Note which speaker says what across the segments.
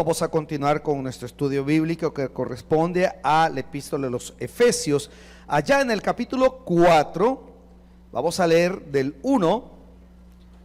Speaker 1: Vamos a continuar con nuestro estudio bíblico que corresponde a la epístola de los Efesios. Allá en el capítulo 4, vamos a leer del 1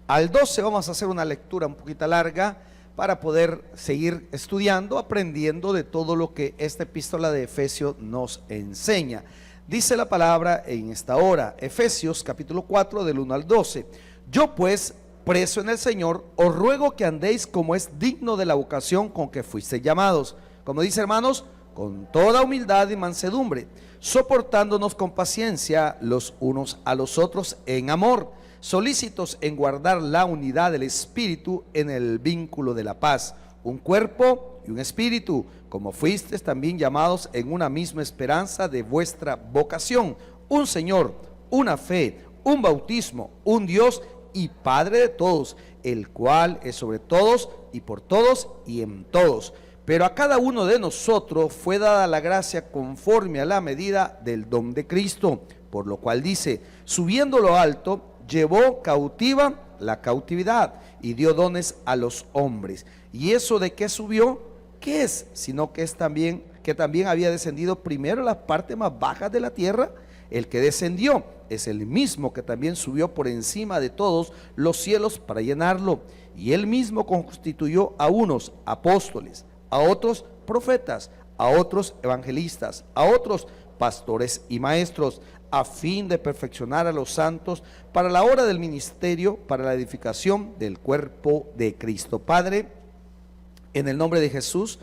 Speaker 1: al 12. Vamos a hacer una lectura un poquito larga para poder seguir estudiando, aprendiendo de todo lo que esta epístola de Efesios nos enseña. Dice la palabra en esta hora, Efesios capítulo 4 del 1 al 12. Yo pues, preso en el Señor, os ruego que andéis como es digno de la vocación con que fuisteis llamados. Como dice, hermanos, con toda humildad y mansedumbre, soportándonos con paciencia los unos a los otros en amor, solícitos en guardar la unidad del Espíritu en el vínculo de la paz, un cuerpo y un espíritu, como fuisteis también llamados en una misma esperanza de vuestra vocación, un Señor, una fe, un bautismo, un Dios y Padre de todos, el cual es sobre todos y por todos y en todos. Pero a cada uno de nosotros fue dada la gracia conforme a la medida del don de Cristo, por lo cual dice, subiendo lo alto, llevó cautiva la cautividad y dio dones a los hombres. ¿Y eso de qué subió? ¿Qué es? Sino que también había descendido primero a las partes más bajas de la tierra. El que descendió es el mismo que también subió por encima de todos los cielos para llenarlo. Y él mismo constituyó a unos apóstoles, a otros profetas, a otros evangelistas, a otros pastores y maestros, a fin de perfeccionar a los santos para la obra del ministerio, para la edificación del cuerpo de Cristo. Padre, en el nombre de Jesús,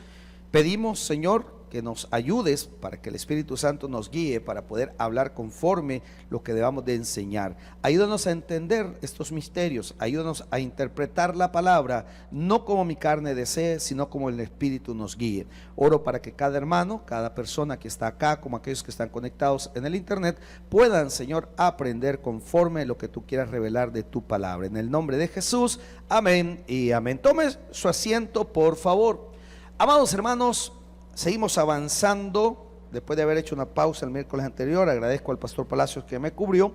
Speaker 1: pedimos, Señor, que nos ayudes para que el Espíritu Santo nos guíe para poder hablar conforme lo que debamos de enseñar. Ayúdanos a entender estos misterios, ayúdanos a interpretar la palabra, no como mi carne desee, sino como el Espíritu nos guíe. Oro para que cada hermano, cada persona que está acá, como aquellos que están conectados en el internet, puedan, Señor, aprender conforme lo que tú quieras revelar de tu palabra. En el nombre de Jesús, amén y amén. Tome su asiento, por favor. Amados hermanos, seguimos avanzando. Después de haber hecho una pausa el miércoles anterior, agradezco al pastor Palacios que me cubrió.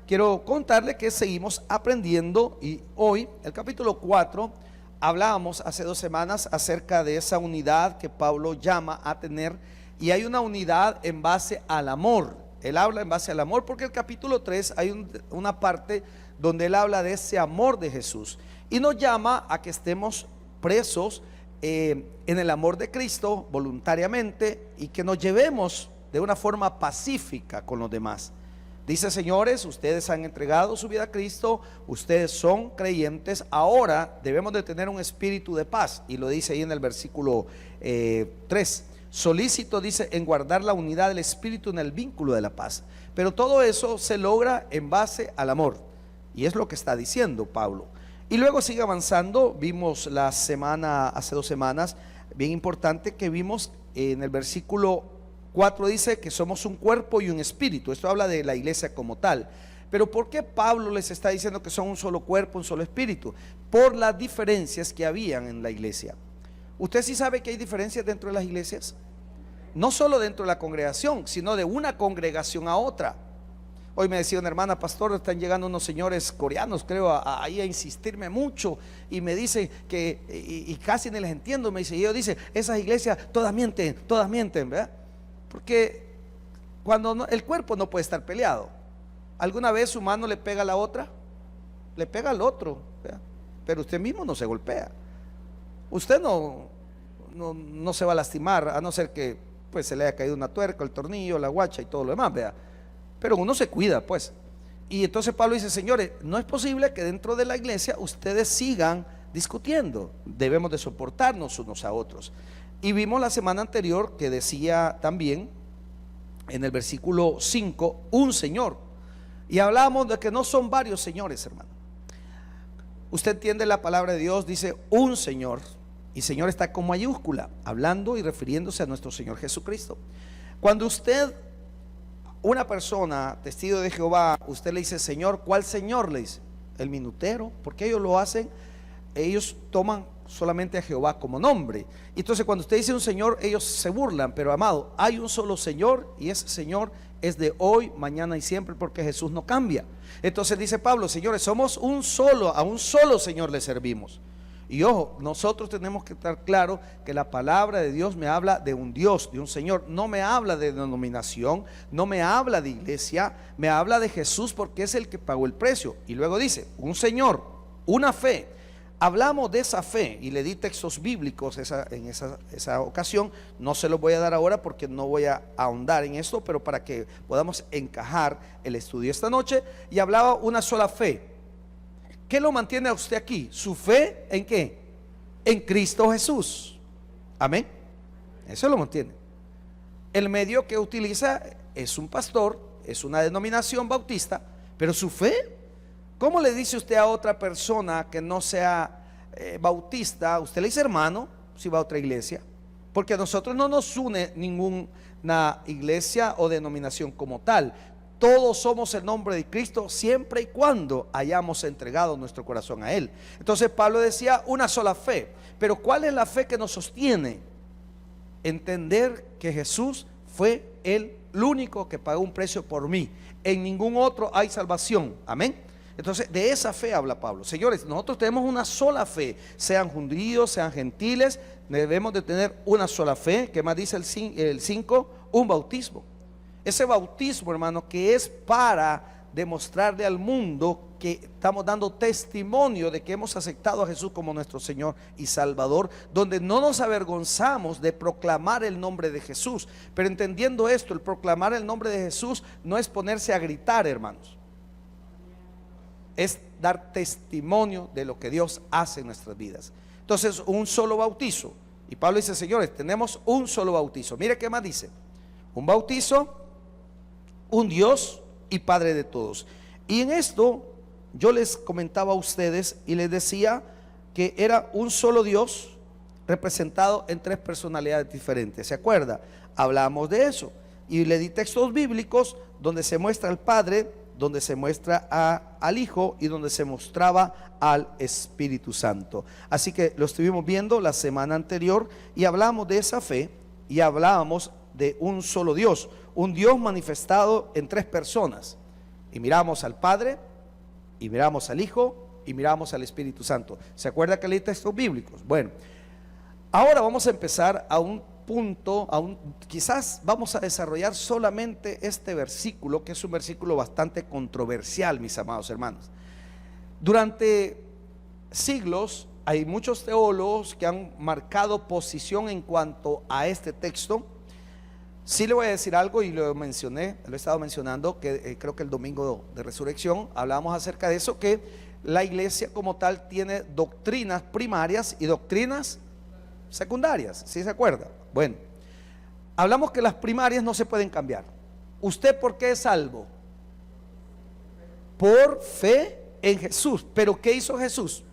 Speaker 1: Quiero contarle que seguimos aprendiendo y hoy, el capítulo 4, hablábamos hace 2 semanas acerca de esa unidad que Pablo llama a tener, y hay una unidad en base al amor. Él habla en base al amor porque el capítulo 3 hay una parte donde él habla de ese amor de Jesús y nos llama a que estemos presos en el amor de Cristo voluntariamente y que nos llevemos de una forma pacífica con los demás. Dice, señores, ustedes han entregado su vida a Cristo, ustedes son creyentes, ahora debemos de tener un espíritu de paz, y lo dice ahí en el versículo 3, solícito, dice, en guardar la unidad del espíritu en el vínculo de la paz. Pero todo eso se logra en base al amor, y es lo que está diciendo Pablo. Y luego sigue avanzando. Vimos hace 2 semanas, bien importante, que vimos en el versículo 4 dice que somos un cuerpo y un espíritu. Esto habla de la iglesia como tal. Pero ¿por qué Pablo les está diciendo que son un solo cuerpo, un solo espíritu? Por las diferencias que habían en la iglesia. ¿Usted sí sabe que hay diferencias dentro de las iglesias? No solo dentro de la congregación, sino de una congregación a otra. Hoy me decía una hermana, pastor, están llegando unos señores coreanos, creo, ahí a insistirme mucho, y me dice que, y casi ni les entiendo, me dice, y yo dice, esas iglesias todas mienten, ¿verdad? Porque cuando el cuerpo no puede estar peleado. ¿Alguna vez su mano le pega a la otra? Le pega al otro, ¿verdad? Pero usted mismo no se golpea. Usted no se va a lastimar, a no ser que pues se le haya caído una tuerca, el tornillo, la guacha y todo lo demás, ¿verdad? Pero uno se cuida, pues. Y entonces Pablo dice, señores, no es posible que dentro de la iglesia ustedes sigan discutiendo. Debemos de soportarnos unos a otros. Y vimos la semana anterior que decía también en el versículo 5, un Señor. Y hablábamos de que no son varios señores, hermano. Usted entiende la palabra de Dios, dice un Señor. Y Señor está con mayúscula, hablando y refiriéndose a nuestro Señor Jesucristo. Cuando una persona, testigo de Jehová, usted le dice, Señor, ¿cuál Señor? Le dice, el minutero. ¿Por qué ellos lo hacen? Ellos toman solamente a Jehová como nombre. Y entonces cuando usted dice un Señor, ellos se burlan. Pero amado, hay un solo Señor, y ese Señor es de hoy, mañana y siempre, porque Jesús no cambia. Entonces dice Pablo, señores, somos a un solo Señor le servimos. Y ojo, nosotros tenemos que estar claro que la palabra de Dios me habla de un Dios, de un Señor. No me habla de denominación, no me habla de iglesia, me habla de Jesús, porque es el que pagó el precio. Y luego dice, un Señor, una fe. Hablamos de esa fe y le di textos bíblicos en esa ocasión. No se los voy a dar ahora porque no voy a ahondar en esto, pero para que podamos encajar el estudio esta noche. Y hablaba una sola fe. ¿Qué lo mantiene a usted aquí? ¿Su fe en qué? En Cristo Jesús. Amén. Eso lo mantiene. El medio que utiliza es un pastor, es una denominación bautista, pero su fe, ¿cómo le dice usted a otra persona que no sea bautista? Usted le dice hermano si va a otra iglesia, porque a nosotros no nos une ninguna iglesia o denominación como tal. Todos somos el nombre de Cristo siempre y cuando hayamos entregado nuestro corazón a Él. Entonces Pablo decía una sola fe. Pero ¿cuál es la fe que nos sostiene? Entender que Jesús fue el único que pagó un precio por mí. En ningún otro hay salvación. Amén. Entonces de esa fe habla Pablo. Señores, nosotros tenemos una sola fe. Sean judíos, sean gentiles, debemos de tener una sola fe. ¿Qué más dice el 5? Un bautismo. Ese bautismo, hermano, que es para demostrarle al mundo que estamos dando testimonio de que hemos aceptado a Jesús como nuestro Señor y Salvador, donde no nos avergonzamos de proclamar el nombre de Jesús. Pero entendiendo esto, el proclamar el nombre de Jesús no es ponerse a gritar, hermanos, es dar testimonio de lo que Dios hace en nuestras vidas. Entonces, un solo bautizo. Y Pablo dice, señores, tenemos un solo bautizo. Mire qué más dice: un bautizo, un Dios y Padre de todos. Y en esto yo les comentaba a ustedes y les decía que era un solo Dios representado en tres personalidades diferentes. ¿Se acuerda? Hablamos de eso y le di textos bíblicos donde se muestra al Padre, donde se muestra al Hijo y donde se mostraba al Espíritu Santo. Así que lo estuvimos viendo la semana anterior y hablamos de esa fe y hablábamos de un solo Dios, un Dios manifestado en tres personas. Y miramos al Padre, y miramos al Hijo, y miramos al Espíritu Santo. ¿Se acuerda que leí textos bíblicos? Bueno, ahora vamos a empezar a un punto, quizás vamos a desarrollar solamente este versículo, que es un versículo bastante controversial, mis amados hermanos. Durante siglos hay muchos teólogos que han marcado posición en cuanto a este texto. Sí le voy a decir algo y lo mencioné, lo he estado mencionando, que creo que el domingo de resurrección hablábamos acerca de eso, que la iglesia como tal tiene doctrinas primarias y doctrinas secundarias. ¿Sí se acuerda? Bueno, hablamos que las primarias no se pueden cambiar. ¿Usted por qué es salvo? Por fe en Jesús. ¿Pero qué hizo Jesús?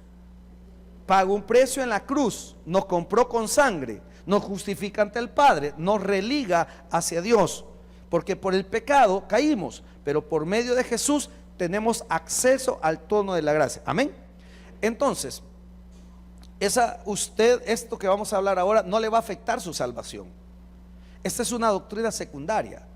Speaker 1: Pagó un precio en la cruz, nos compró con sangre, nos justifica ante el Padre, nos religa hacia Dios, porque por el pecado caímos, pero por medio de Jesús tenemos acceso al trono de la gracia. Amén. Entonces, esto que vamos a hablar ahora no le va a afectar su salvación. Esta es una doctrina secundaria,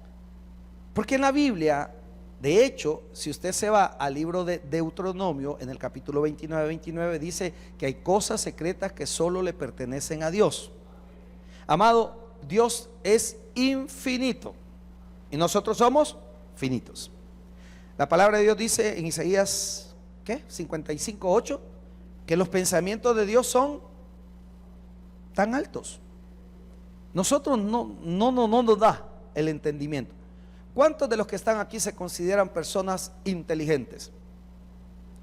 Speaker 1: porque en la Biblia, de hecho, si usted se va al libro de Deuteronomio, en el capítulo 29 dice que hay cosas secretas que solo le pertenecen a Dios. Amado, Dios es infinito y nosotros somos finitos. La palabra de Dios dice en Isaías 55:8 que los pensamientos de Dios son tan altos. Nosotros no nos da el entendimiento. ¿Cuántos de los que están aquí se consideran personas inteligentes?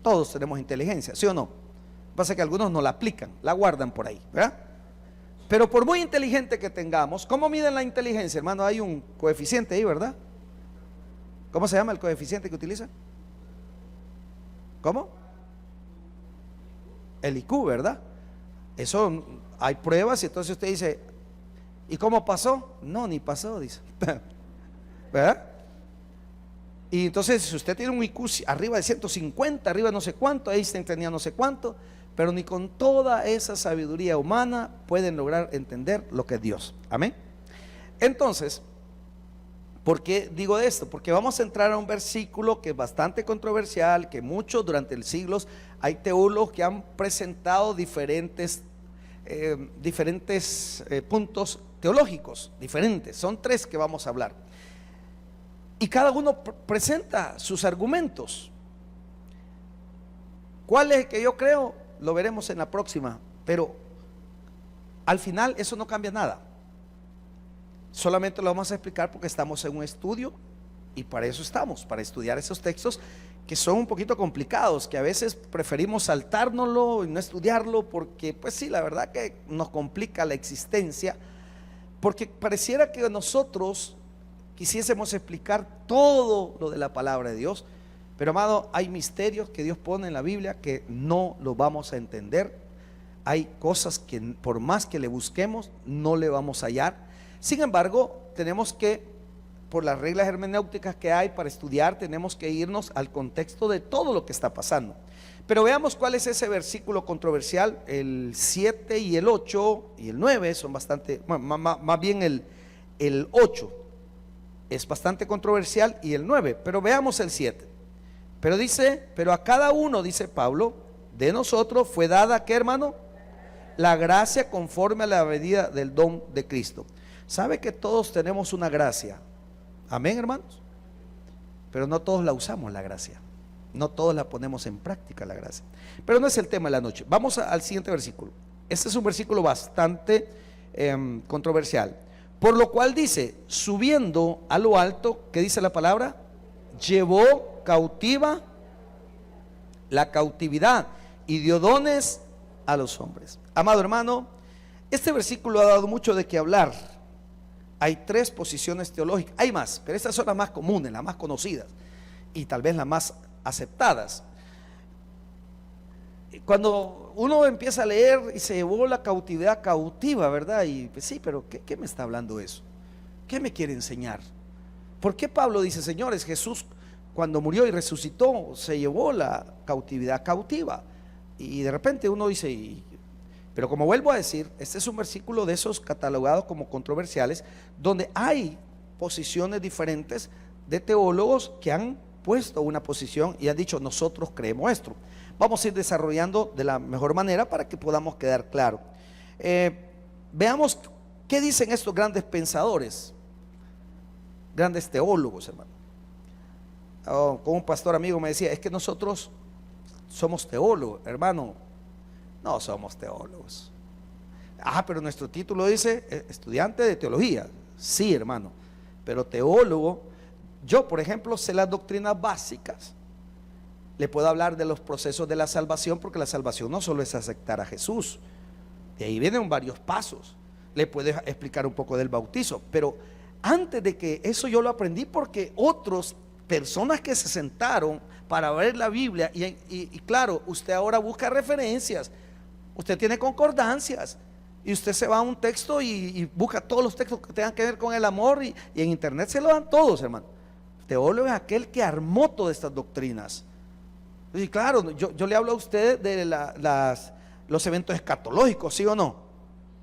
Speaker 1: Todos tenemos inteligencia, ¿sí o no? Lo que pasa es que algunos no la aplican, la guardan por ahí, ¿verdad? Pero por muy inteligente que tengamos, ¿cómo miden la inteligencia, hermano? Hay un coeficiente ahí, ¿verdad? ¿Cómo se llama el coeficiente que utiliza? ¿Cómo? El IQ, ¿verdad? Eso hay pruebas y entonces usted dice, ¿y cómo pasó? No, ni pasó, dice. ¿Verdad? Y entonces si usted tiene un IQ arriba de 150, arriba de no sé cuánto, Einstein tenía no sé cuánto, pero ni con toda esa sabiduría humana pueden lograr entender lo que es Dios. Amén. Entonces, ¿Por qué digo esto? Porque vamos a entrar a un versículo que es bastante controversial, que muchos durante los siglos hay teólogos que han presentado diferentes puntos teológicos diferentes. Son 3 que vamos a hablar. Y cada uno presenta sus argumentos. ¿Cuál es el que yo creo? Lo veremos en la próxima. Pero al final eso no cambia nada. Solamente lo vamos a explicar porque estamos en un estudio y para eso estamos, para estudiar esos textos que son un poquito complicados, que a veces preferimos saltárnoslo y no estudiarlo porque pues sí, la verdad que nos complica la existencia, porque pareciera que nosotros quisiésemos explicar todo lo de la palabra de Dios, pero amado, hay misterios que Dios pone en la Biblia que no lo vamos a entender, hay cosas que por más que le busquemos no le vamos a hallar. Sin embargo, tenemos que, por las reglas hermenéuticas que hay para estudiar, tenemos que irnos al contexto de todo lo que está pasando. Pero veamos cuál es ese versículo controversial. El 7 y el 8 y el 9 son bastante, más bien el 8 es bastante controversial y el 9, pero veamos el 7. Pero dice, pero a cada uno, dice Pablo, de nosotros fue dada, ¿qué, hermano? La gracia conforme a la medida del don de Cristo. ¿Sabe que todos tenemos una gracia? Amén, hermanos. Pero no todos la usamos, la gracia. No todos la ponemos en práctica, la gracia. Pero no es el tema de la noche. Vamos al siguiente versículo. Este es un versículo bastante controversial. Por lo cual dice, subiendo a lo alto, ¿qué dice la palabra? Llevó cautiva la cautividad y dio dones a los hombres. Amado hermano, este versículo ha dado mucho de qué hablar. Hay 3 posiciones teológicas, hay más, pero estas son las más comunes, las más conocidas y tal vez las más aceptadas. Cuando uno empieza a leer y se llevó la cautividad cautiva, ¿verdad? Y pues sí, pero ¿qué me está hablando eso? ¿Qué me quiere enseñar? ¿Por qué Pablo dice, señores, Jesús cuando murió y resucitó se llevó la cautividad cautiva? Y de repente uno dice, pero como vuelvo a decir, este es un versículo de esos catalogados como controversiales, donde hay posiciones diferentes de teólogos que han puesto una posición y han dicho, nosotros creemos esto. Vamos a ir desarrollando de la mejor manera para que podamos quedar claro. Veamos qué dicen estos grandes pensadores, grandes teólogos, hermano. Como un pastor amigo me decía, es que nosotros somos teólogos, hermano. No somos teólogos. Pero nuestro título dice estudiante de teología. Sí, hermano, pero teólogo, yo por ejemplo sé las doctrinas básicas. Le puedo hablar de los procesos de la salvación, porque la salvación no solo es aceptar a Jesús, de ahí vienen varios pasos. Le puedo explicar un poco del bautizo, pero antes de que eso yo lo aprendí porque otros personas que se sentaron para ver la Biblia y claro, usted ahora busca referencias, usted tiene concordancias y usted se va a un texto y busca todos los textos que tengan que ver con el amor y en internet se lo dan todos, hermano. Teólogo es aquel que armó todas estas doctrinas. Y claro, yo le hablo a usted de los eventos escatológicos, ¿sí o no?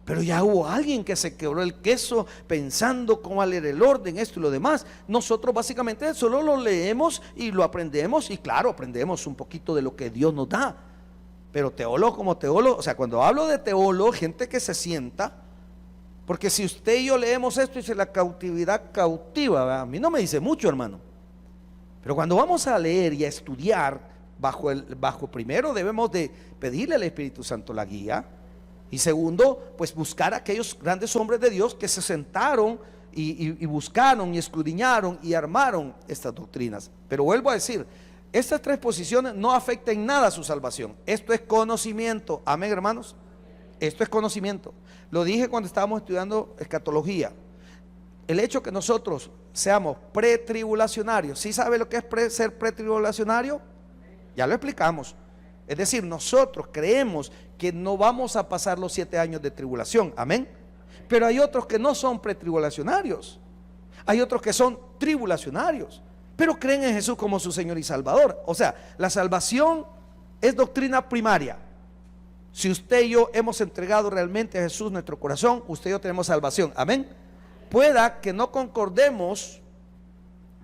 Speaker 1: Pero ya hubo alguien que se quebró el queso pensando cómo leer el orden, esto y lo demás. Nosotros básicamente solo lo leemos y lo aprendemos, y claro, aprendemos un poquito de lo que Dios nos da. Pero teólogo como teólogo, o sea, cuando hablo de teólogo, gente que se sienta, porque si usted y yo leemos esto y dice la cautividad cautiva, ¿verdad? A mí no me dice mucho, hermano. Pero cuando vamos a leer y a estudiar, bajo primero debemos de pedirle al Espíritu Santo la guía, y segundo, pues buscar a aquellos grandes hombres de Dios que se sentaron y buscaron y escudriñaron y armaron estas doctrinas. Pero vuelvo a decir, estas 3 posiciones no afectan en nada a su salvación. Esto es conocimiento, amén, hermanos. Esto es conocimiento. Lo dije cuando estábamos estudiando escatología. El hecho que nosotros seamos pretribulacionarios, ¿sí sabe lo que es ser pretribulacionario? Ya lo explicamos. Es decir, nosotros creemos que no vamos a pasar los 7 años de tribulación, amén. Pero hay otros que no son pretribulacionarios, hay otros que son tribulacionarios, pero creen en Jesús como su Señor y Salvador. O sea, la salvación es doctrina primaria. Si usted y yo hemos entregado realmente a Jesús nuestro corazón, usted y yo tenemos salvación, amén. Pueda que no concordemos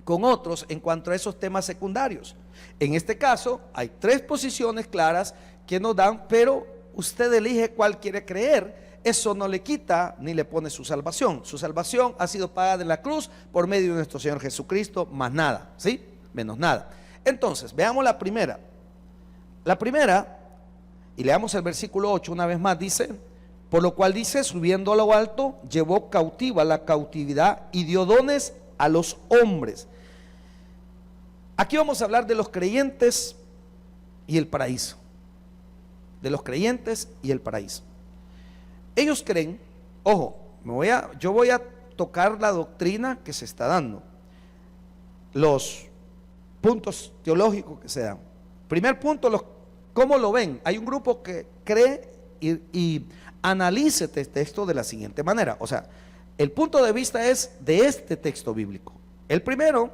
Speaker 1: con otros en cuanto a esos temas secundarios. En este caso, hay tres posiciones claras que nos dan, pero usted elige cuál quiere creer. Eso no le quita ni le pone su salvación. Su salvación ha sido pagada en la cruz por medio de nuestro Señor Jesucristo, más nada, ¿sí? Menos nada. Entonces, veamos la primera. La primera, y leamos el versículo 8 una vez más, dice: por lo cual dice, subiendo a lo alto, llevó cautiva la cautividad y dio dones a los hombres. Aquí vamos a hablar de los creyentes y el paraíso. De los creyentes y el paraíso. Ellos creen, ojo, yo voy a tocar la doctrina que se está dando, los puntos teológicos que se dan. Primer punto, ¿cómo lo ven? Hay un grupo que cree y analiza este texto de la siguiente manera. O sea, el punto de vista es de este texto bíblico. El primero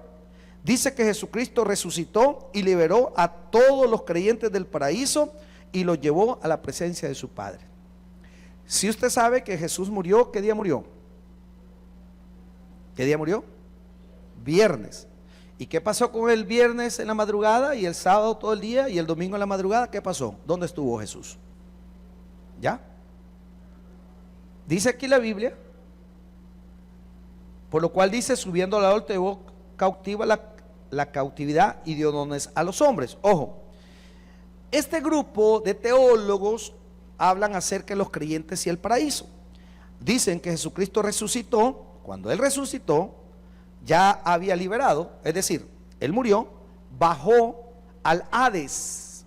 Speaker 1: dice que Jesucristo resucitó y liberó a todos los creyentes del paraíso y los llevó a la presencia de su Padre. Si usted sabe que Jesús murió, ¿qué día murió? ¿Qué día murió? Viernes. ¿Y qué pasó con el viernes en la madrugada y el sábado todo el día y el domingo en la madrugada? ¿Qué pasó? ¿Dónde estuvo Jesús? ¿Ya? Dice aquí la Biblia, por lo cual dice, subiendo al alto llevó cautiva la cautividad y dio dones a los hombres. Ojo, este grupo de teólogos hablan acerca de los creyentes y el paraíso. Dicen que Jesucristo resucitó. Cuando Él resucitó, ya había liberado, es decir, Él murió, bajó al Hades.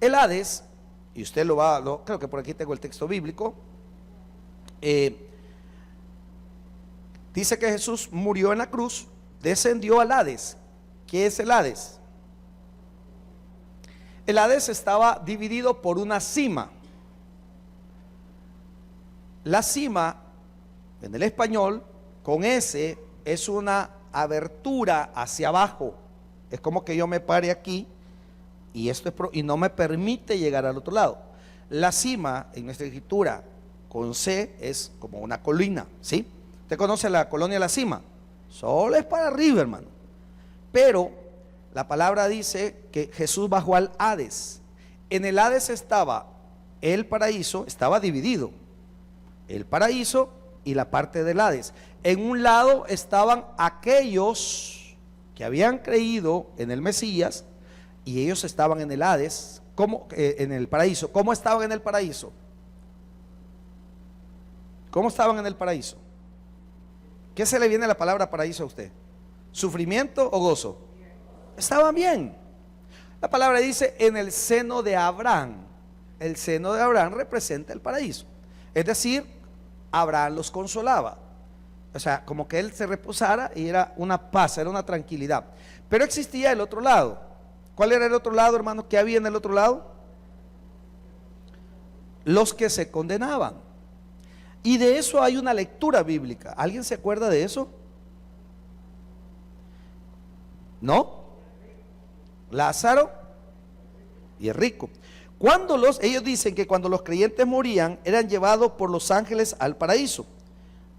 Speaker 1: El Hades, y usted creo que por aquí tengo el texto bíblico, dice que Jesús murió en la cruz, descendió al Hades. ¿Qué es el Hades? El Hades estaba dividido por una cima. La cima, en el español, con S, es una abertura hacia abajo. Es como que yo me pare aquí y no me permite llegar al otro lado. La cima, en nuestra escritura, con C, es como una colina, ¿sí? ¿Usted conoce la colonia La Cima? Solo es para arriba, hermano. Pero la palabra dice que Jesús bajó al Hades. En el Hades estaba el paraíso, estaba dividido. El paraíso y la parte del Hades. En un lado estaban aquellos que habían creído en el Mesías y ellos estaban en el Hades, en el paraíso. ¿Cómo estaban en el paraíso? ¿Cómo estaban en el paraíso? ¿Qué se le viene a la palabra paraíso a usted? ¿Sufrimiento o gozo? Estaban bien. La palabra dice en el seno de Abraham. El seno de Abraham representa el paraíso. Es decir, Abraham los consolaba. O sea, como que él se reposara y era una paz, era una tranquilidad. Pero existía el otro lado. ¿Cuál era el otro lado, hermano? ¿Qué había en el otro lado? Los que se condenaban. Y de eso hay una lectura bíblica. ¿Alguien se acuerda de eso? ¿No? Lázaro y el rico. Ellos dicen que cuando los creyentes morían, eran llevados por los ángeles al paraíso.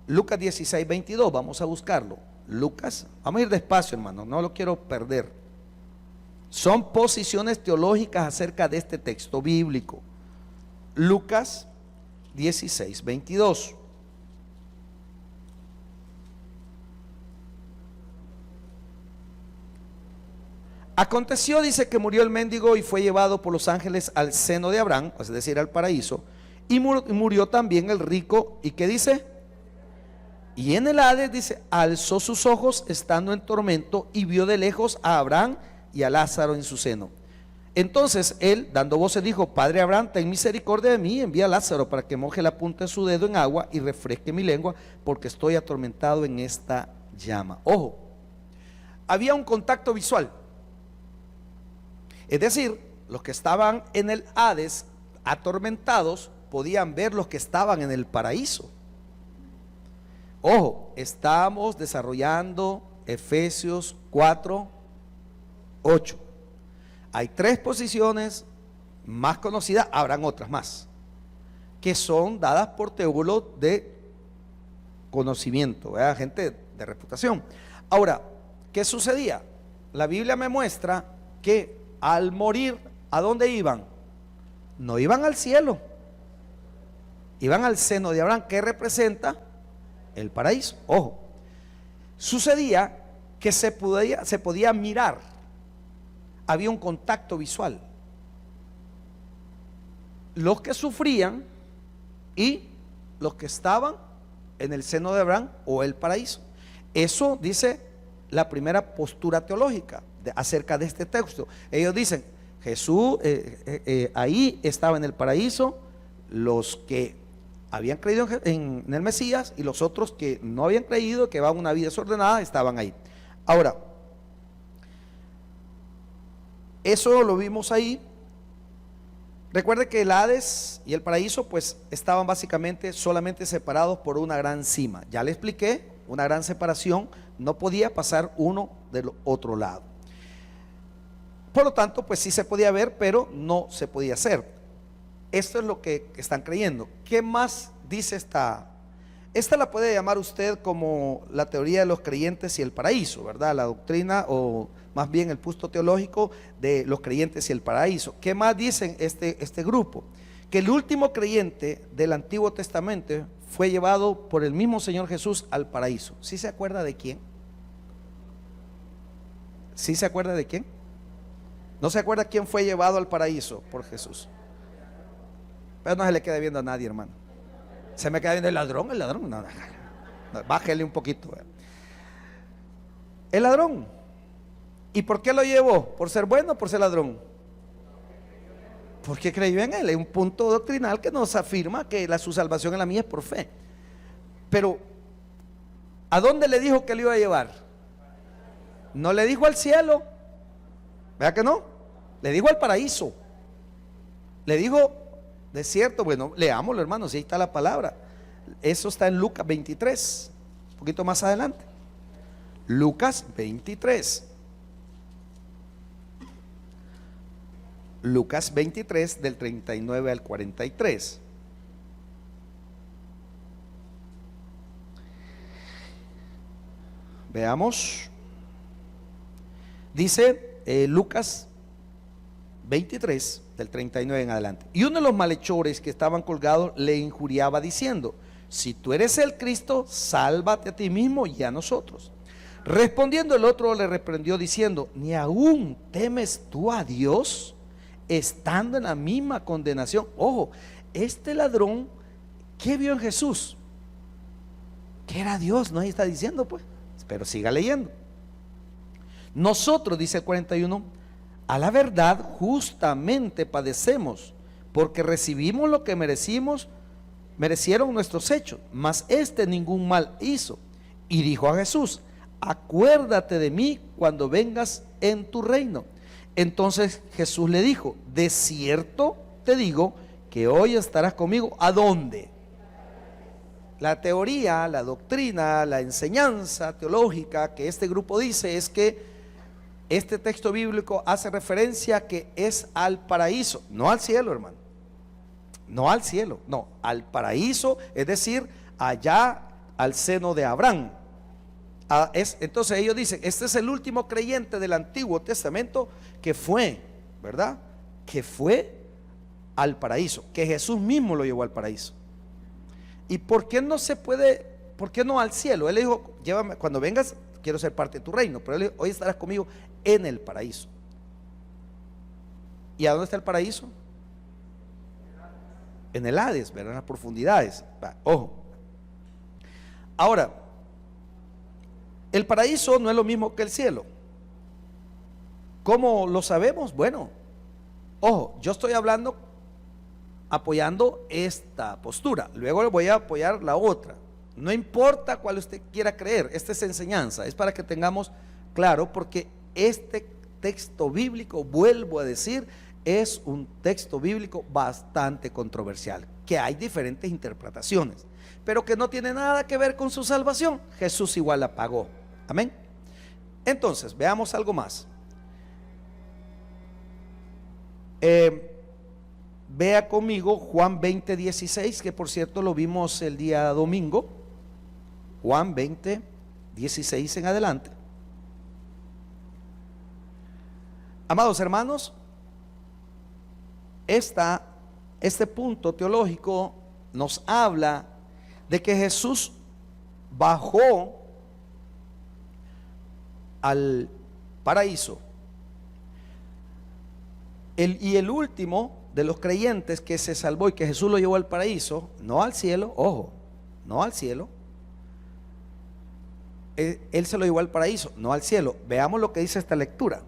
Speaker 1: Lucas 16, 22, vamos a buscarlo. Lucas, vamos a ir despacio, hermano, no lo quiero perder. Son posiciones teológicas acerca de este texto bíblico. Lucas 16, 22. Aconteció, dice, que murió el mendigo y fue llevado por los ángeles al seno de Abraham, es decir, al paraíso, y murió también el rico. ¿Y qué dice? Y en el Hades, dice, alzó sus ojos estando en tormento y vio de lejos a Abraham y a Lázaro en su seno. Entonces él, dando voces, dijo: Padre Abraham, ten misericordia de mí, envía a Lázaro para que moje la punta de su dedo en agua y refresque mi lengua, porque estoy atormentado en esta llama. Ojo, había un contacto visual. Es decir, los que estaban en el Hades atormentados podían ver los que estaban en el paraíso. Ojo, estamos desarrollando Efesios 4, 8. Hay tres posiciones más conocidas, habrán otras más, que son dadas por teólogos de conocimiento, gente de reputación. Ahora, ¿Qué sucedía? La Biblia me muestra que al morir, ¿a dónde iban? No iban al cielo, iban al seno de Abraham, que representa el paraíso. Ojo, sucedía que se podía mirar, había un contacto visual. Los que sufrían y los que estaban en el seno de Abraham o el paraíso. Eso dice la primera postura teológica acerca de este texto. Ellos dicen, Jesús ahí estaba en el paraíso, los que habían creído en el Mesías, y los otros que no habían creído, que van una vida desordenada, estaban ahí. Ahora, eso lo vimos ahí. Recuerde que el Hades y el paraíso pues estaban básicamente solamente separados por una gran cima. Ya le expliqué, una gran separación, no podía pasar uno del otro lado. Por lo tanto, pues sí se podía ver, pero no se podía hacer. Esto es lo que están creyendo. ¿Qué más dice esta? Esta la puede llamar usted como la teoría de los creyentes y el paraíso, ¿verdad? La doctrina, o más bien el punto teológico de los creyentes y el paraíso. ¿Qué más dicen este grupo? Que el último creyente del Antiguo Testamento fue llevado por el mismo Señor Jesús al paraíso. ¿Sí se acuerda de quién? ¿Sí se acuerda de quién? ¿No se acuerda quién fue llevado al paraíso por Jesús? Pero no se le queda viendo a nadie, hermano. Se me queda viendo el ladrón, no, bájele un poquito. El ladrón. ¿Y por qué lo llevó? ¿Por ser bueno o por ser ladrón? Porque creyó en él. Es un punto doctrinal que nos afirma que su salvación en la mía es por fe. Pero ¿a dónde le dijo que le iba a llevar? No le dijo al cielo, ¿verdad que no? Le dijo al paraíso. Le dijo, de cierto, bueno, leámoslo, hermanos, ahí está la palabra. Eso está en Lucas 23, un poquito más adelante. Lucas 23. Lucas 23 del 39 al 43. Veamos. Dice Lucas 23 del 39 en adelante. Y uno de los malhechores que estaban colgados le injuriaba diciendo: si tú eres el Cristo, sálvate a ti mismo y a nosotros. Respondiendo el otro le reprendió diciendo: ¿ni aún temes tú a Dios, estando en la misma condenación? Ojo, este ladrón, ¿qué vio en Jesús? Que era Dios, no ahí está diciendo pues, pero siga leyendo. Nosotros, dice el 41, a la verdad justamente padecemos, porque recibimos lo que merecieron nuestros hechos, mas este ningún mal hizo. Y dijo a Jesús: acuérdate de mí cuando vengas en tu reino. Entonces Jesús le dijo: de cierto te digo que hoy estarás conmigo. ¿A dónde? La teoría, la doctrina, la enseñanza teológica que este grupo dice es que este texto bíblico hace referencia a que es al paraíso, no al cielo, hermano. No al cielo, no, al paraíso, es decir, allá al seno de Abraham. Entonces ellos dicen, este es el último creyente del Antiguo Testamento que fue, ¿verdad? Que fue al paraíso, que Jesús mismo lo llevó al paraíso. ¿Y por qué no se puede, por qué no al cielo? Él le dijo: llévame, cuando vengas quiero ser parte de tu reino. Pero él le dijo: hoy estarás conmigo en el paraíso. ¿Y a dónde está el paraíso? En el Hades, ¿verdad? En las profundidades. Ojo. Ahora, el paraíso no es lo mismo que el cielo. ¿Cómo lo sabemos? Bueno, ojo, yo estoy hablando, apoyando esta postura. Luego le voy a apoyar la otra. No importa cuál usted quiera creer, esta es enseñanza, es para que tengamos claro, porque este texto bíblico, vuelvo a decir, es un texto bíblico bastante controversial, que hay diferentes interpretaciones, pero que no tiene nada que ver con su salvación. Jesús igual la pagó. Amén. Entonces, veamos algo más. Vea conmigo Juan 20:16, que por cierto lo vimos el día domingo. Juan 20:16 en adelante. Amados hermanos, este punto teológico nos habla de que Jesús bajó al paraíso. Y el último de los creyentes que se salvó y que Jesús lo llevó al paraíso, no al cielo, ojo, no al cielo. Él se lo llevó al paraíso, no al cielo. Veamos lo que dice esta lectura.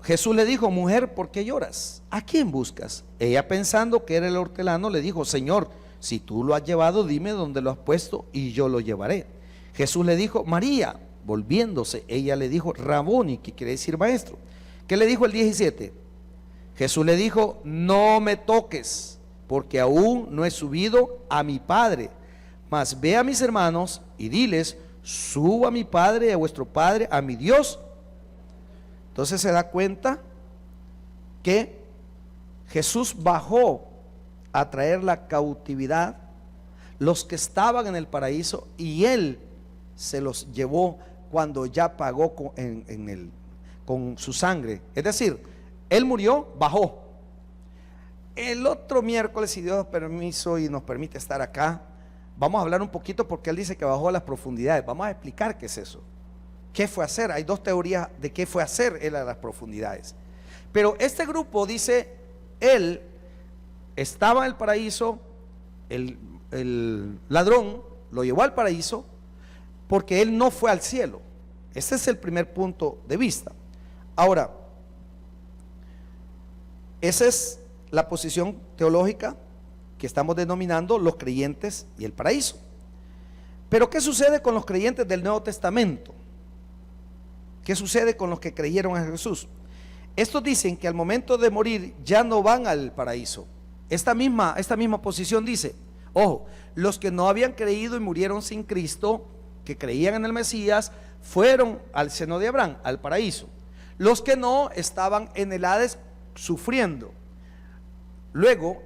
Speaker 1: Jesús le dijo: mujer, ¿por qué lloras? ¿A quién buscas? Ella, pensando que era el hortelano, le dijo: Señor, si tú lo has llevado, dime dónde lo has puesto y yo lo llevaré. Jesús le dijo: María. Volviéndose, ella le dijo: Raboni, que quiere decir maestro. ¿Qué le dijo el 17? Jesús le dijo: no me toques, porque aún no he subido a mi Padre. Mas ve a mis hermanos y diles: subo a mi Padre, a vuestro Padre, a mi Dios. Entonces se da cuenta que Jesús bajó a traer la cautividad, los que estaban en el paraíso, y Él se los llevó cuando ya pagó con su sangre. Es decir, Él murió, bajó. El otro miércoles, si Dios nos permiso y nos permite estar acá, vamos a hablar un poquito, porque Él dice que bajó a las profundidades. Vamos a explicar qué es eso. ¿Qué fue a hacer? Hay dos teorías de qué fue a hacer Él a las profundidades. Pero este grupo dice: Él estaba en el paraíso, el ladrón lo llevó al paraíso, porque Él no fue al cielo. Ese es el primer punto de vista. Ahora, esa es la posición teológica que estamos denominando los creyentes y el paraíso. Pero ¿qué sucede con los creyentes del Nuevo Testamento? ¿Qué sucede con los que creyeron en Jesús? Estos dicen que al momento de morir ya no van al paraíso. Esta misma posición dice: ojo, los que no habían creído y murieron sin Cristo, que creían en el Mesías, fueron al seno de Abraham, al paraíso. Los que no, estaban en el Hades sufriendo. Luego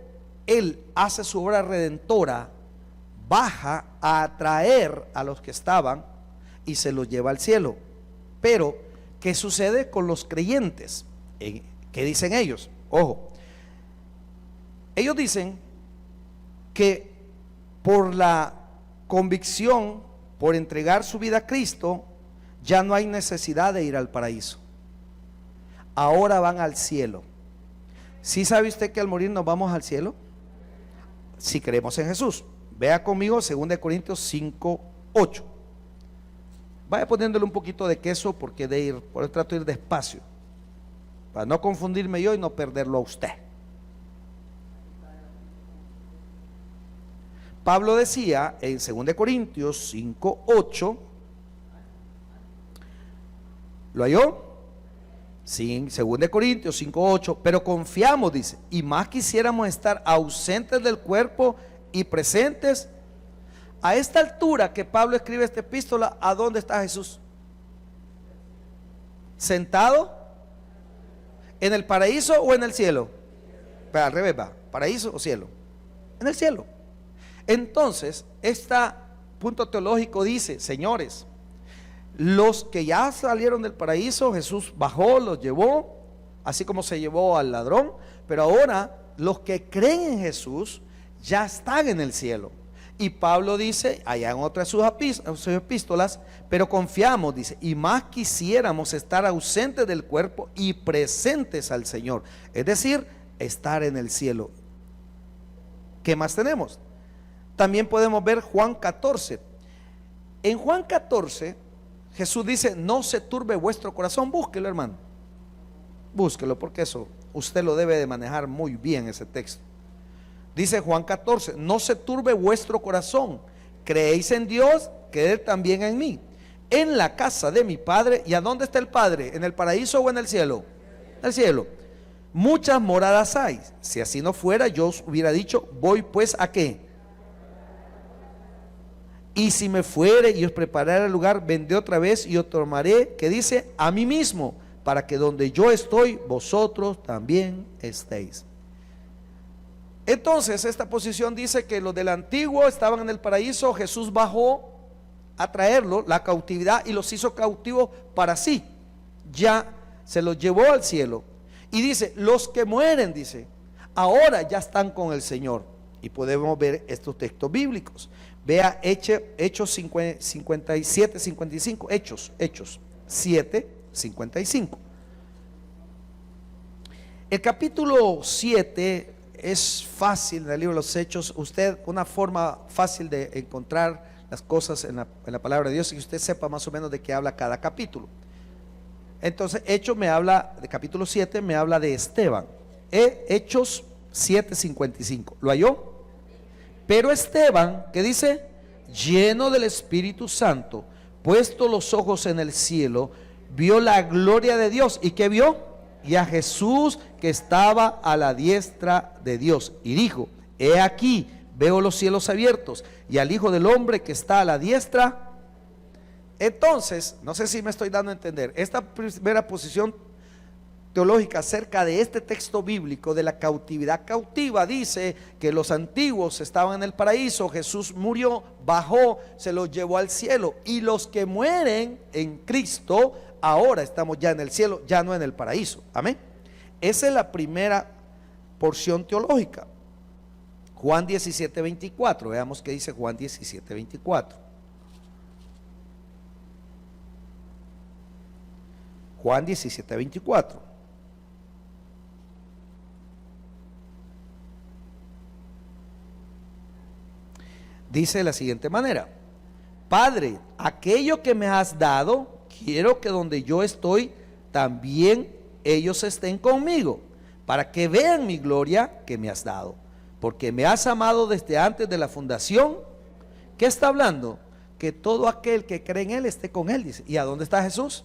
Speaker 1: Él hace su obra redentora, baja a atraer a los que estaban y se los lleva al cielo. Pero ¿qué sucede con los creyentes? ¿Qué dicen ellos? Ojo, ellos dicen que por la convicción, por entregar su vida a Cristo, ya no hay necesidad de ir al paraíso. Ahora van al cielo. ¿Sí sabe usted que al morir nos vamos al cielo? Si creemos en Jesús. Vea conmigo 2 Corintios 5:8. Vaya poniéndole un poquito de queso, porque por eso trato de ir despacio, para no confundirme yo y no perderlo a usted. Pablo decía en 2 Corintios 5:8, ¿lo halló? Sí, en 2 Corintios 5:8, pero confiamos, dice, y más quisiéramos estar ausentes del cuerpo y presentes. A esta altura que Pablo escribe esta epístola, ¿a dónde está Jesús? ¿Sentado? ¿En el paraíso o en el cielo? Pero al revés va, ¿paraíso o cielo? En el cielo. Entonces, este punto teológico dice: señores, los que ya salieron del paraíso, Jesús bajó, los llevó, así como se llevó al ladrón, pero ahora los que creen en Jesús ya están en el cielo. Y Pablo dice, allá en otra de sus epístolas, pero confiamos, dice, y más quisiéramos estar ausentes del cuerpo y presentes al Señor. Es decir, estar en el cielo. ¿Qué más tenemos? También podemos ver Juan 14. En Juan 14, Jesús dice: no se turbe vuestro corazón. Búsquelo, hermano. Búsquelo, porque eso usted lo debe de manejar muy bien, ese texto. Dice Juan 14: no se turbe vuestro corazón, creéis en Dios, creed también en mí. En la casa de mi Padre, ¿y a dónde está el Padre? ¿En el paraíso o en el cielo? En el cielo. Muchas moradas hay. Si así no fuera, yo os hubiera dicho: voy pues a qué. Y si me fuere y os prepararé el lugar, vendré otra vez y os tomaré, que dice, a mí mismo, para que donde yo estoy, vosotros también estéis. Entonces esta posición dice que los del antiguo estaban en el paraíso, Jesús bajó a traerlo, la cautividad, y los hizo cautivos para sí. Ya se los llevó al cielo. Y dice, los que mueren, dice, ahora ya están con el Señor. Y podemos ver estos textos bíblicos. Vea Hechos 57, 55. Hechos 7, 55. El capítulo 7 es fácil en el libro de los Hechos. Usted, una forma fácil de encontrar las cosas en la palabra de Dios, y que usted sepa más o menos de qué habla cada capítulo. Entonces, Hechos me habla, de capítulo 7, me habla de Esteban. Hechos 7:55. ¿Lo halló? Pero Esteban, ¿qué dice? Lleno del Espíritu Santo, puesto los ojos en el cielo, vio la gloria de Dios. ¿Y qué vio? Y a Jesús que estaba a la diestra de Dios. Y dijo, he aquí, veo los cielos abiertos y al Hijo del Hombre que está a la diestra. Entonces, no sé si me estoy dando a entender, esta primera posición teológica acerca de este texto bíblico de la cautividad cautiva dice que los antiguos estaban en el paraíso, Jesús murió, bajó, se los llevó al cielo, y los que mueren en Cristo ahora estamos ya en el cielo, ya no en el paraíso. Amén. Esa es la primera porción teológica. Juan 17:24, veamos qué dice Juan 17:24. Juan 17:24. Dice de la siguiente manera: Padre, aquello que me has dado, quiero que donde yo estoy, también ellos estén conmigo, para que vean mi gloria que me has dado, porque me has amado desde antes de la fundación. ¿Qué está hablando? Que todo aquel que cree en Él esté con Él, dice. ¿Y a dónde está Jesús?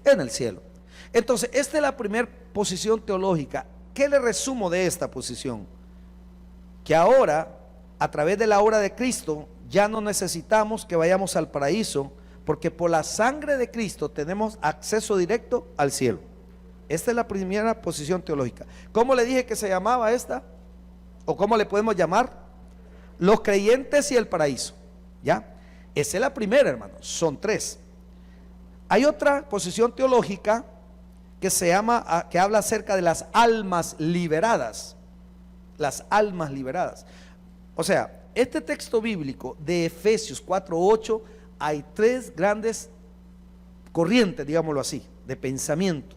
Speaker 1: En el cielo. Entonces, esta es la primera posición teológica. ¿Qué le resumo de esta posición? Que ahora, a través de la obra de Cristo, ya no necesitamos que vayamos al paraíso, porque por la sangre de Cristo tenemos acceso directo al cielo. Esta es la primera posición teológica. ¿Cómo le dije que se llamaba esta? ¿O cómo le podemos llamar? Los creyentes y el paraíso. ¿Ya? Esa es la primera, hermanos. Son tres. Hay otra posición teológica que se llama, que habla acerca de las almas liberadas. Las almas liberadas. O sea, este texto bíblico de Efesios 4:8, hay tres grandes corrientes, digámoslo así, de pensamiento.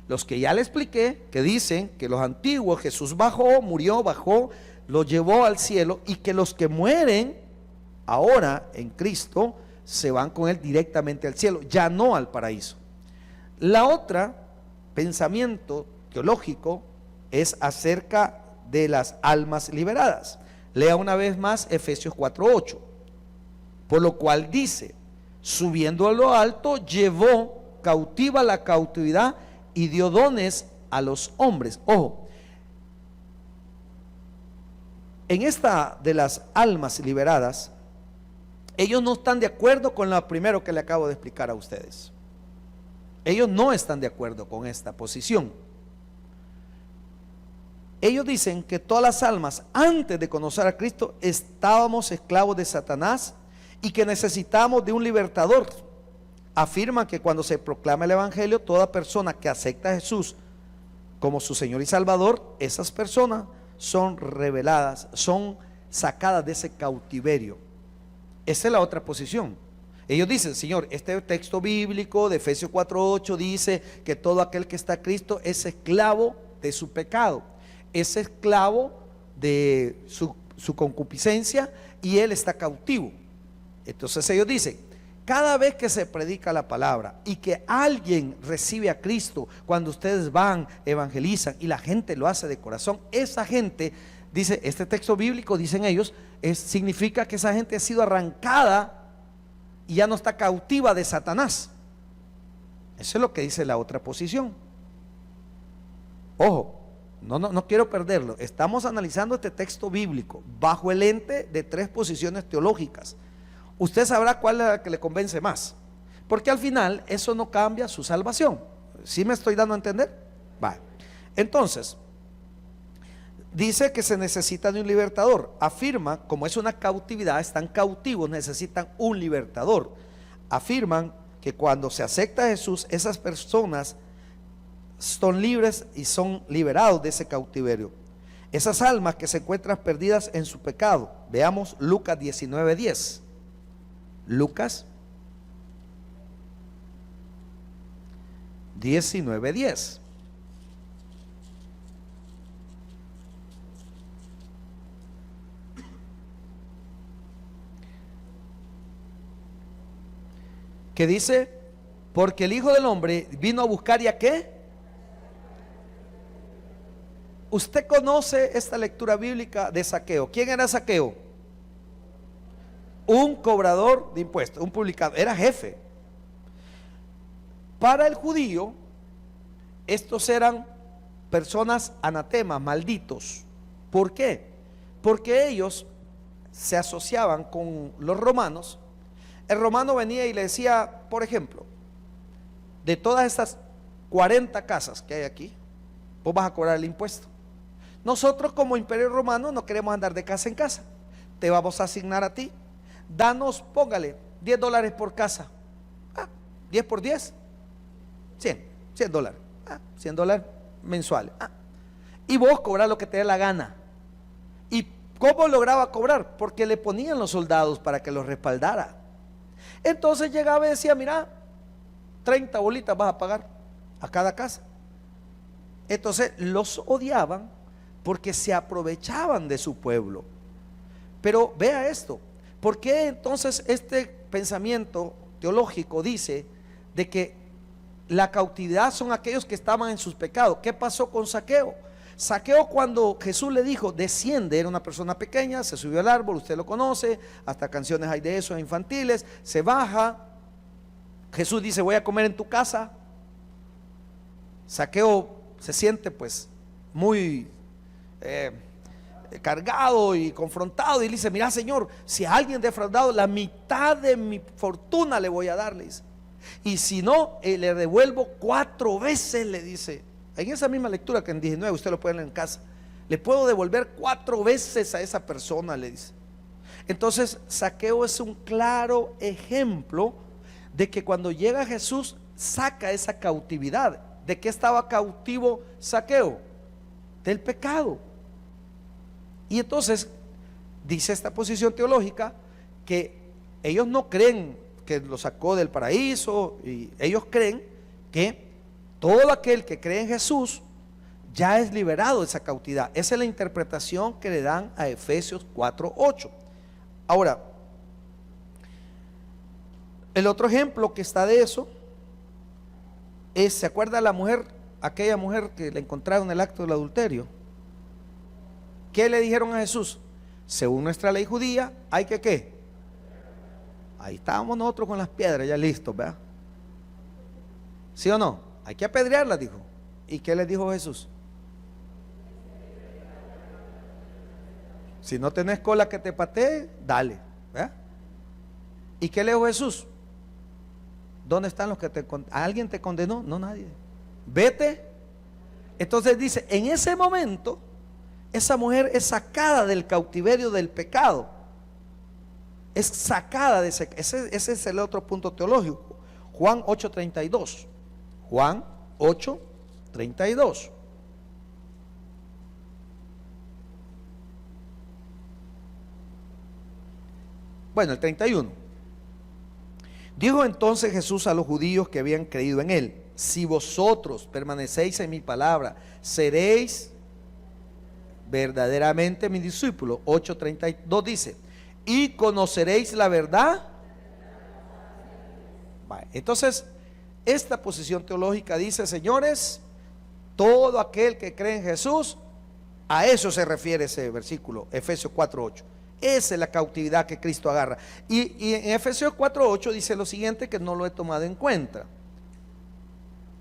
Speaker 1: Los que ya le expliqué, que dicen que los antiguos, Jesús bajó, murió, bajó, los llevó al cielo, y que los que mueren ahora en Cristo se van con Él directamente al cielo, ya no al paraíso. La otra pensamiento teológico es acerca de las almas liberadas. Lea una vez más Efesios 4:8. Por lo cual dice, subiendo a lo alto, llevó cautiva la cautividad y dio dones a los hombres. Ojo, en esta de las almas liberadas, ellos no están de acuerdo con lo primero que le acabo de explicar a ustedes. Ellos no están de acuerdo con esta posición. Ellos dicen que todas las almas, antes de conocer a Cristo, estábamos esclavos de Satanás y que necesitamos de un libertador. Afirman que cuando se proclama el evangelio, toda persona que acepta a Jesús como su Señor y Salvador, esas personas son reveladas, son sacadas de ese cautiverio. Esa es la otra posición. Ellos dicen, Señor, este texto bíblico de Efesios 4:8 dice que todo aquel que está a Cristo es esclavo de su pecado, es esclavo de su concupiscencia, y él está cautivo. Entonces ellos dicen, cada vez que se predica la palabra y que alguien recibe a Cristo, cuando ustedes van, evangelizan y la gente lo hace de corazón, esa gente, dice este texto bíblico, dicen ellos, significa que esa gente ha sido arrancada y ya no está cautiva de Satanás. Eso es lo que dice la otra posición. Ojo, no quiero perderlo. Estamos analizando este texto bíblico bajo el ente de tres posiciones teológicas. Usted sabrá cuál es la que le convence más, porque al final eso no cambia su salvación. ¿Sí me estoy dando a entender? Va. Entonces, dice que se necesita de un libertador. Afirma, como es una cautividad, están cautivos, necesitan un libertador. Afirman que cuando se acepta a Jesús, esas personas son libres y son liberados de ese cautiverio. Esas almas que se encuentran perdidas en su pecado. Veamos Lucas 19:10. Lucas 19:10. Que dice, porque el Hijo del Hombre vino a buscar y a qué. Usted conoce esta lectura bíblica de Zaqueo. ¿Quién era Zaqueo? Un cobrador de impuestos, un publicado, era jefe. Para el judío, estos eran personas anatemas, malditos. ¿Por qué? Porque ellos se asociaban con los romanos. El romano venía y le decía, por ejemplo, de todas estas 40 casas que hay aquí, vos vas a cobrar el impuesto. Nosotros como imperio romano no queremos andar de casa en casa. Te vamos a asignar a ti. Danos, póngale, $10 por casa. 10 por 10, 100 dólares. $100 mensuales. Y vos cobrás lo que te dé la gana. ¿Y cómo lograba cobrar? Porque le ponían los soldados para que los respaldara. Entonces llegaba y decía, mira, 30 bolitas vas a pagar a cada casa. Entonces los odiaban porque se aprovechaban de su pueblo. Pero vea esto, ¿por qué entonces este pensamiento teológico dice de que la cautividad son aquellos que estaban en sus pecados? ¿Qué pasó con Zaqueo? Zaqueo, cuando Jesús le dijo desciende, era una persona pequeña, se subió al árbol, usted lo conoce, hasta canciones hay de eso infantiles, se baja, Jesús dice voy a comer en tu casa. Zaqueo se siente pues muy cargado y confrontado y le dice, mira Señor, si a alguien defraudado, la mitad de mi fortuna le voy a darles, y si no, le devuelvo 4 veces, le dice. En esa misma lectura que en 19, usted lo puede leer en casa, le puedo devolver 4 veces a esa persona, le dice. Entonces Zaqueo es un claro ejemplo de que cuando llega Jesús saca esa cautividad. ¿De qué estaba cautivo Zaqueo? Del pecado. Y entonces dice esta posición teológica que ellos no creen que lo sacó del paraíso, y ellos creen que todo aquel que cree en Jesús ya es liberado de esa cautividad. Esa es la interpretación que le dan a Efesios 4:8. Ahora, el otro ejemplo que está de eso es, ¿se acuerda la mujer, aquella mujer que le encontraron en el acto del adulterio? ¿Qué le dijeron a Jesús? Según nuestra ley judía, hay que ¿qué? Ahí estábamos nosotros con las piedras ya listos, ¿verdad? ¿Sí o no? Hay que apedrearla, dijo. ¿Y qué les dijo Jesús? Si no tenés cola que te patee, dale, ¿verdad? ¿Y qué le dijo Jesús? ¿Dónde están los que alguien te condenó? No, nadie. Vete. Entonces dice, en ese momento esa mujer es sacada del cautiverio del pecado. Es sacada de ese es el otro punto teológico. Juan 8:32. Juan 8:32. Bueno, el 31. Dijo entonces Jesús a los judíos que habían creído en él: si vosotros permanecéis en mi palabra, seréis verdaderamente mis discípulos. 8:32 dice: y conoceréis la verdad. Entonces, esta posición teológica dice, señores, todo aquel que cree en Jesús, a eso se refiere ese versículo, Efesios 4:8. Esa es la cautividad que Cristo agarra. Y en Efesios 4:8 dice lo siguiente, que no lo he tomado en cuenta.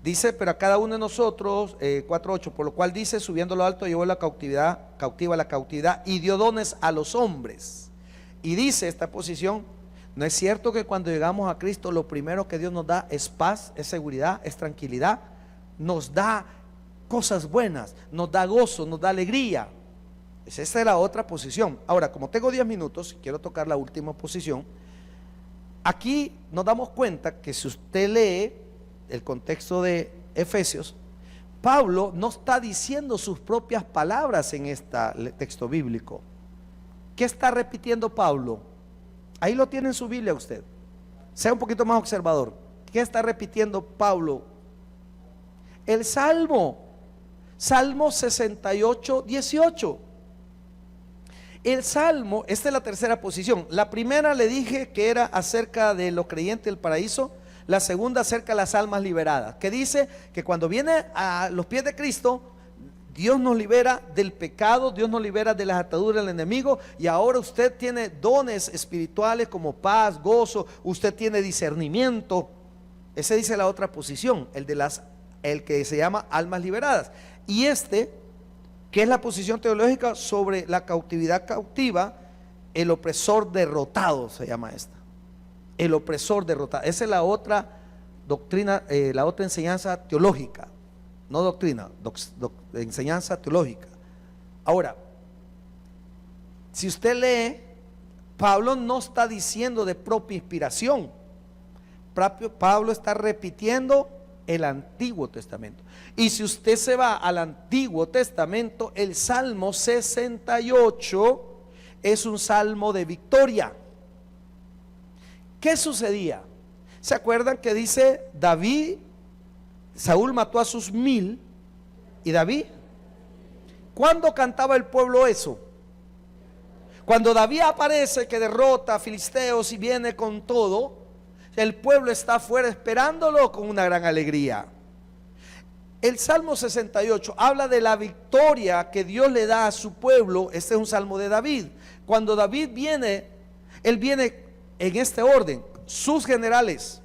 Speaker 1: Dice, pero a cada uno de nosotros, 4:8, por lo cual dice, subiendo lo alto llevó la cautividad, cautiva la cautividad, y dio dones a los hombres. Y dice esta posición, ¿no es cierto que cuando llegamos a Cristo lo primero que Dios nos da es paz, es seguridad, es tranquilidad? Nos da cosas buenas, nos da gozo, nos da alegría. Esa es la otra posición. Ahora, como tengo 10 minutos, quiero tocar la última posición. Aquí nos damos cuenta que si usted lee el contexto de Efesios, Pablo no está diciendo sus propias palabras en este texto bíblico. ¿Qué está repitiendo Pablo? Ahí lo tiene en su Biblia usted. Sea un poquito más observador. ¿Qué está repitiendo Pablo? El Salmo 68, 18. El Salmo, esta es la tercera posición. La primera le dije que era acerca de los creyentes del paraíso. La segunda acerca de las almas liberadas, que dice que cuando viene a los pies de Cristo, Dios nos libera del pecado, Dios nos libera de las ataduras del enemigo, y ahora usted tiene dones espirituales como paz, gozo, usted tiene discernimiento. Ese dice la otra posición, el que se llama almas liberadas. Y que es la posición teológica sobre la cautividad cautiva, el opresor derrotado se llama esta. El opresor derrotado. Esa es la otra doctrina, la otra enseñanza teológica. No doctrina, enseñanza teológica. Ahora, si usted lee, Pablo no está diciendo de propia inspiración. Pablo está repitiendo el Antiguo Testamento. Y si usted se va al Antiguo Testamento, el Salmo 68 es un salmo de victoria. ¿Qué sucedía? ¿Se acuerdan que dice David, Saúl mató a sus 1000 y David? ¿Cuándo cantaba el pueblo eso? Cuando David aparece, que derrota a filisteos y viene con todo, el pueblo está afuera esperándolo con una gran alegría. El Salmo 68 habla de la victoria que Dios le da a su pueblo. Este es un salmo de David. Cuando David viene, él viene en este orden: sus generales,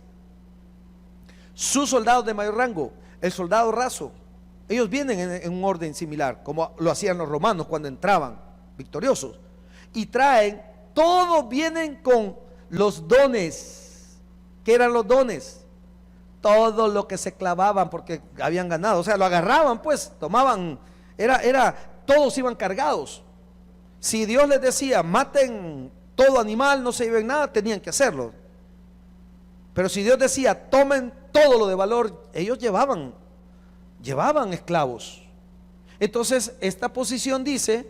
Speaker 1: sus soldados de mayor rango, el soldado raso. Ellos vienen en un orden similar, como lo hacían los romanos cuando entraban victoriosos, y traen, todos vienen con los dones. ¿Qué eran los dones? Todo lo que se clavaban porque habían ganado, o sea, lo agarraban, pues tomaban, todos iban cargados. Si Dios les decía maten todo animal, no se lleven nada, tenían que hacerlo. Pero si Dios decía tomen todo lo de valor, ellos llevaban esclavos. Entonces esta posición dice,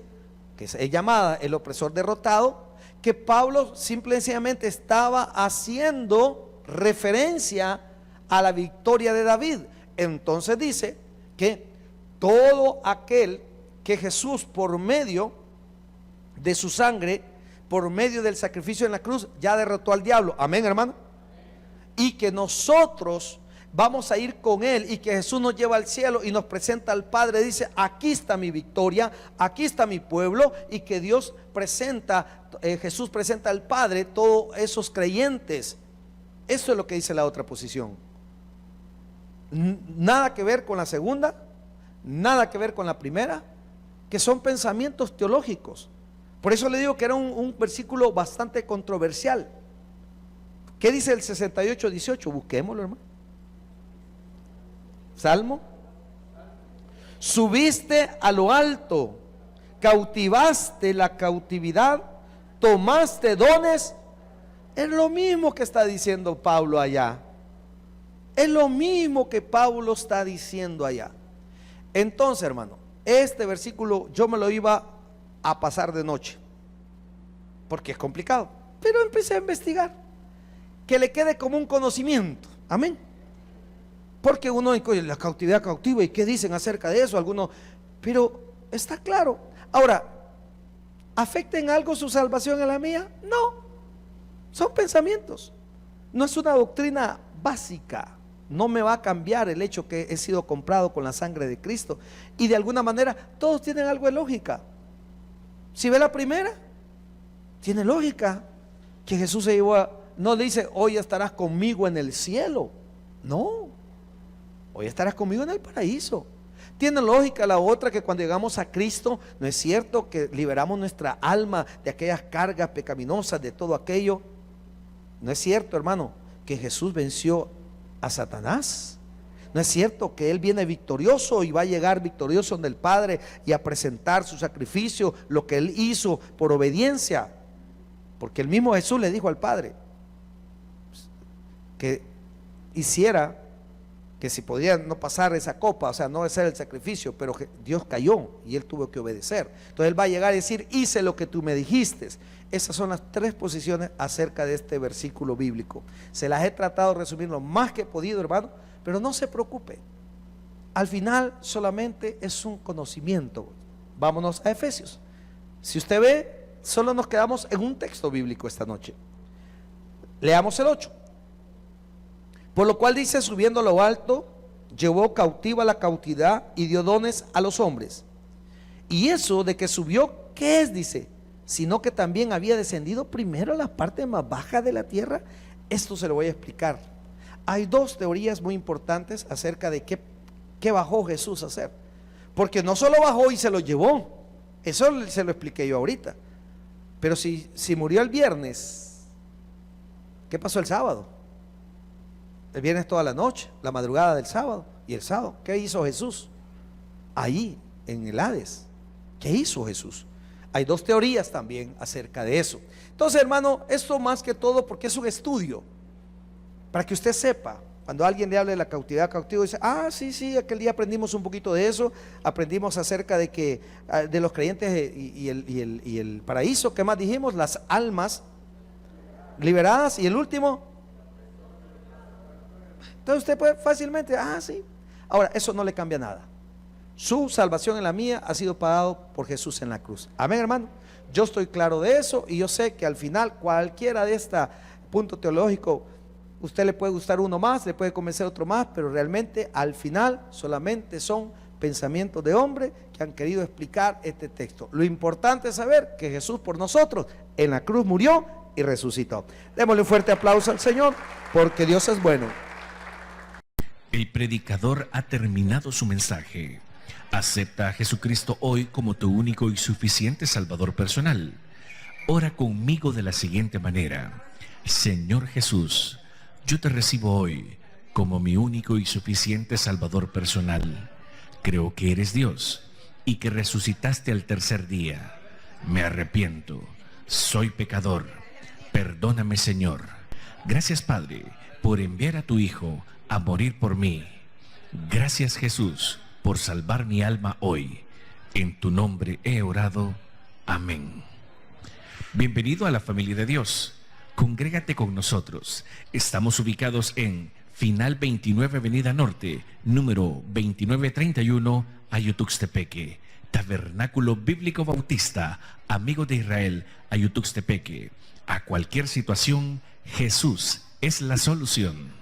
Speaker 1: que es llamada el opresor derrotado, que Pablo simple y sencillamente estaba haciendo referencia a la victoria de David. Entonces dice que todo aquel que Jesús, por medio de su sangre, por medio del sacrificio en la cruz, ya derrotó al diablo. Amén, hermano. Y que nosotros vamos a ir con él, y que Jesús nos lleva al cielo y nos presenta al Padre. Dice: aquí está mi victoria, aquí está mi pueblo. Y que Dios presenta, Jesús presenta al Padre todos esos creyentes. Eso es lo que dice la otra posición. Nada que ver con la segunda, nada que ver con la primera, que son pensamientos teológicos. Por eso le digo que era un versículo bastante controversial. ¿Qué dice el 68, 18? Busquémoslo, hermano. Salmo: subiste a lo alto, cautivaste la cautividad, tomaste dones. Es lo mismo que está diciendo Pablo allá. Es lo mismo que Pablo está diciendo allá. Entonces, hermano, este versículo yo me lo iba a pasar de noche, porque es complicado, pero empecé a investigar, que le quede como un conocimiento. Amén. Porque uno, la cautividad cautiva, ¿y qué dicen acerca de eso? Algunos, pero está claro. Ahora, ¿afecta en algo su salvación a la mía? No, son pensamientos, no es una doctrina básica. No me va a cambiar el hecho que he sido comprado con la sangre de Cristo. Y de alguna manera todos tienen algo de lógica. Si ve la primera, tiene lógica que Jesús se llevó no le dice hoy estarás conmigo en el cielo. No, hoy estarás conmigo en el paraíso. Tiene lógica la otra, que cuando llegamos a Cristo, ¿no es cierto que liberamos nuestra alma de aquellas cargas pecaminosas, de todo aquello? ¿No es cierto, hermano, que Jesús venció a Satanás? ¿No es cierto que Él viene victorioso y va a llegar victorioso donde el Padre y a presentar su sacrificio, lo que Él hizo por obediencia? Porque el mismo Jesús le dijo al Padre que hiciera que si podía no pasar esa copa, o sea, no hacer el sacrificio, pero Dios cayó y él tuvo que obedecer. Entonces él va a llegar a decir, hice lo que tú me dijiste. Esas son las tres posiciones acerca de este versículo bíblico. Se las he tratado de resumir lo más que he podido, hermano, pero no se preocupe. Al final solamente es un conocimiento. Vámonos a Efesios. Si usted ve, solo nos quedamos en un texto bíblico esta noche. Leamos el 8. Por lo cual dice, subiendo a lo alto, llevó cautiva la cautividad y dio dones a los hombres. Y eso de que subió, ¿qué es? Dice, sino que también había descendido primero a la parte más baja de la tierra. Esto se lo voy a explicar. Hay dos teorías muy importantes acerca de qué bajó Jesús a hacer. Porque no solo bajó y se lo llevó, eso se lo expliqué yo ahorita. Pero si murió el viernes, ¿qué pasó el sábado? El viernes toda la noche, la madrugada del sábado. Y el sábado, ¿qué hizo Jesús? Ahí, en el Hades. ¿Qué hizo Jesús? Hay dos teorías también acerca de eso. Entonces, hermano, esto más que todo porque es un estudio, para que usted sepa. Cuando alguien le hable de la cautividad, cautivo, dice, sí, aquel día aprendimos un poquito de eso, aprendimos acerca de que de los creyentes y el paraíso. ¿Qué más dijimos? Las almas liberadas, y el último. Entonces usted puede fácilmente, sí. Ahora, eso no le cambia nada. Su salvación y la mía ha sido pagado por Jesús en la cruz. Amén, hermano. Yo estoy claro de eso y yo sé que al final cualquiera de este punto teológico, usted le puede gustar uno más, le puede convencer otro más, pero realmente al final solamente son pensamientos de hombre que han querido explicar este texto. Lo importante es saber que Jesús por nosotros en la cruz murió y resucitó. Démosle un fuerte aplauso al Señor, porque Dios es bueno.
Speaker 2: El predicador ha terminado su mensaje. Acepta a Jesucristo hoy como tu único y suficiente Salvador personal. Ora conmigo de la siguiente manera: Señor Jesús, yo te recibo hoy como mi único y suficiente Salvador personal. Creo que eres Dios y que resucitaste al tercer día. Me arrepiento, soy pecador. Perdóname, Señor. Gracias, Padre, por enviar a tu Hijo a morir por mí. Gracias, Jesús, por salvar mi alma hoy. En tu nombre he orado. Amén. Bienvenido a la familia de Dios. Congrégate con nosotros. Estamos ubicados en Final 29 Avenida Norte, número 2931, Ayutuxtepeque. Tabernáculo Bíblico Bautista, Amigo de Israel, Ayutuxtepeque. A cualquier situación, Jesús es la solución.